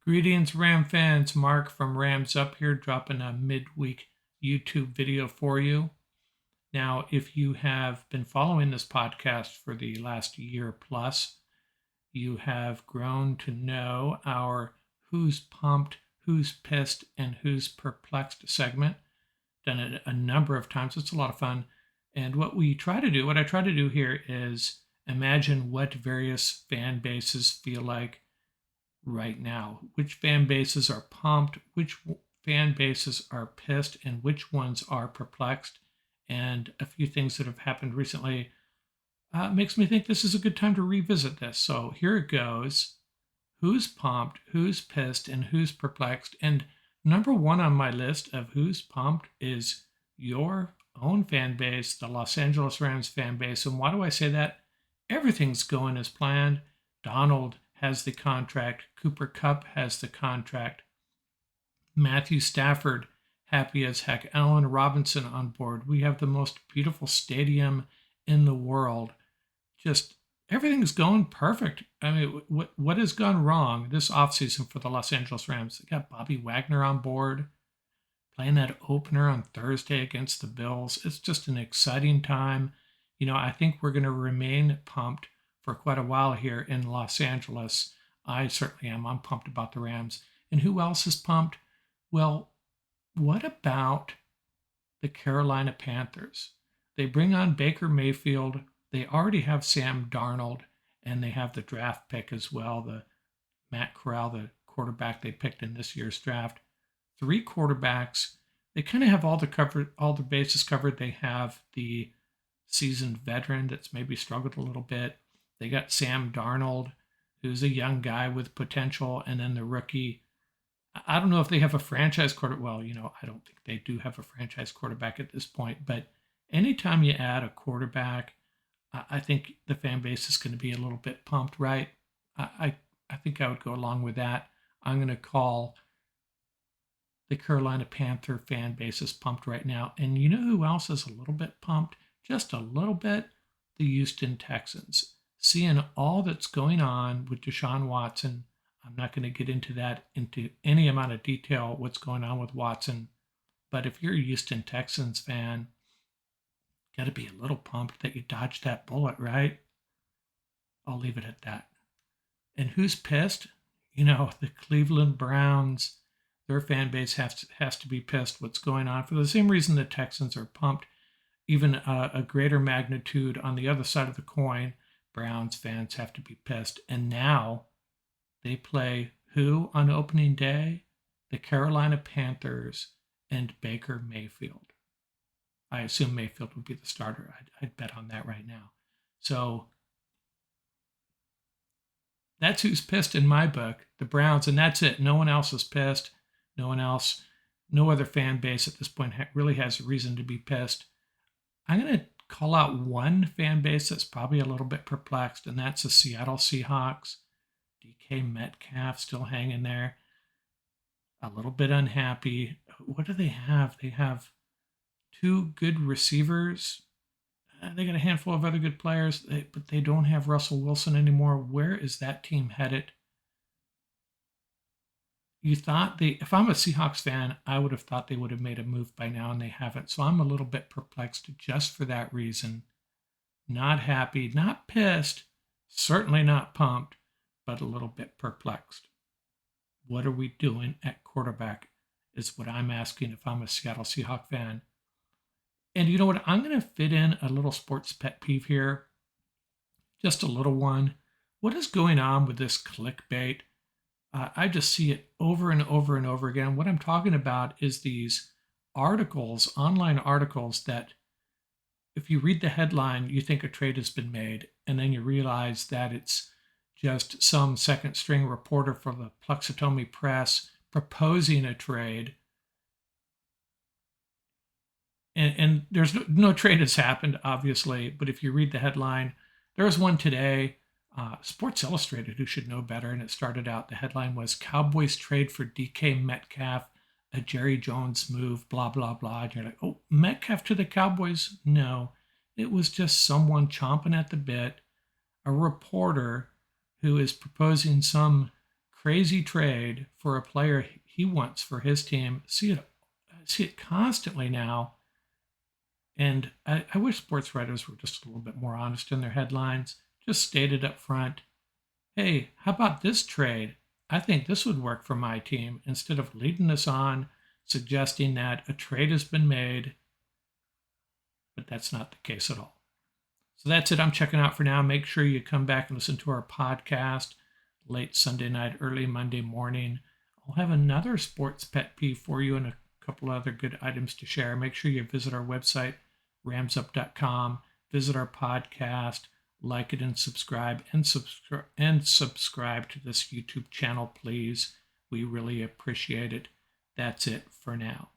Greetings, Ram fans. Mark from Rams Up here, dropping a midweek YouTube video for you. Now, if you have been following this podcast for the last year plus, you have grown to know our Who's Pumped, Who's Pissed, and Who's Perplexed segment. Done it a number of times. It's a lot of fun. And what I try to do here is imagine what various fan bases feel like right now. Which fan bases are pumped, which fan bases are pissed, and which ones are perplexed. And a few things that have happened recently makes me think this is a good time to revisit this. So here it goes. Who's pumped, who's pissed, and who's perplexed? And number one on my list of who's pumped is your own fan base, the Los Angeles Rams fan base. And why do I say that? Everything's going as planned. Donald has the contract. Cooper Kupp has the contract. Matthew Stafford, happy as heck. Allen Robinson on board. We have the most beautiful stadium in the world. Just everything's going perfect. I mean, what has gone wrong this offseason for the Los Angeles Rams? They got Bobby Wagner on board, playing that opener on Thursday against the Bills. It's just an exciting time. I think we're going to remain pumped for quite a while here in Los Angeles. I certainly am. I'm pumped about the Rams. And who else is pumped? Well, what about the Carolina Panthers? They bring on Baker Mayfield. They already have Sam Darnold, and they have the draft pick as well, the Matt Corral, the quarterback they picked in this year's draft. 3 quarterbacks. They kind of have all the bases covered. They have the seasoned veteran that's maybe struggled a little bit. They got Sam Darnold, who's a young guy with potential, and then the rookie. I don't know if they have a franchise quarterback. Well, I don't think they do have a franchise quarterback at this point, but anytime you add a quarterback, I think the fan base is going to be a little bit pumped, right? I think I would go along with that. I'm going to call the Carolina Panther fan base is pumped right now. And you know who else is a little bit pumped? Just a little bit? The Houston Texans. Seeing all that's going on with Deshaun Watson, I'm not going to get into any amount of detail what's going on with Watson. But if you're a Houston Texans fan, got to be a little pumped that you dodged that bullet, right? I'll leave it at that. And who's pissed? The Cleveland Browns. Their fan base has to be pissed what's going on for the same reason the Texans are pumped. Even a greater magnitude on the other side of the coin, Browns fans have to be pissed. And now they play who on opening day? The Carolina Panthers and Baker Mayfield. I assume Mayfield would be the starter. I'd bet on that right now. So that's who's pissed in my book, the Browns, and that's it. No one else is pissed. No other fan base at this point really has a reason to be pissed. I'm going to call out one fan base that's probably a little bit perplexed, and that's the Seattle Seahawks. DK Metcalf still hanging there. A little bit unhappy. What do they have? They have 2 good receivers. They got a handful of other good players, but they don't have Russell Wilson anymore. Where is that team headed? You thought if I'm a Seahawks fan, I would have thought they would have made a move by now, and they haven't. So I'm a little bit perplexed just for that reason. Not happy, not pissed, certainly not pumped, but a little bit perplexed. What are we doing at quarterback is what I'm asking if I'm a Seattle Seahawks fan. And you know what? I'm going to fit in a little sports pet peeve here. Just a little one. What is going on with this clickbait? I just see it over and over and over again. What I'm talking about is these articles, online articles that if you read the headline, you think a trade has been made, and then you realize that it's just some second string reporter for the Plexitomi Press proposing a trade. And there's no trade has happened, obviously, but if you read the headline, there was one today. Sports Illustrated, who should know better, and it started out, the headline was Cowboys trade for DK Metcalf, a Jerry Jones move, blah, blah, blah. And you're like, oh, Metcalf to the Cowboys? No, it was just someone chomping at the bit, a reporter who is proposing some crazy trade for a player he wants for his team. I see it constantly now. And I wish sports writers were just a little bit more honest in their headlines. Just stated up front, hey, how about this trade? I think this would work for my team, instead of leading us on, suggesting that a trade has been made, but that's not the case at all. So that's it. I'm checking out for now. Make sure you come back and listen to our podcast late Sunday night, early Monday morning. I'll have another sports pet peeve for you and a couple other good items to share. Make sure you visit our website, ramsup.com, visit our podcast, like it and subscribe, and subscribe to this YouTube channel, please. We really appreciate it. That's it for now.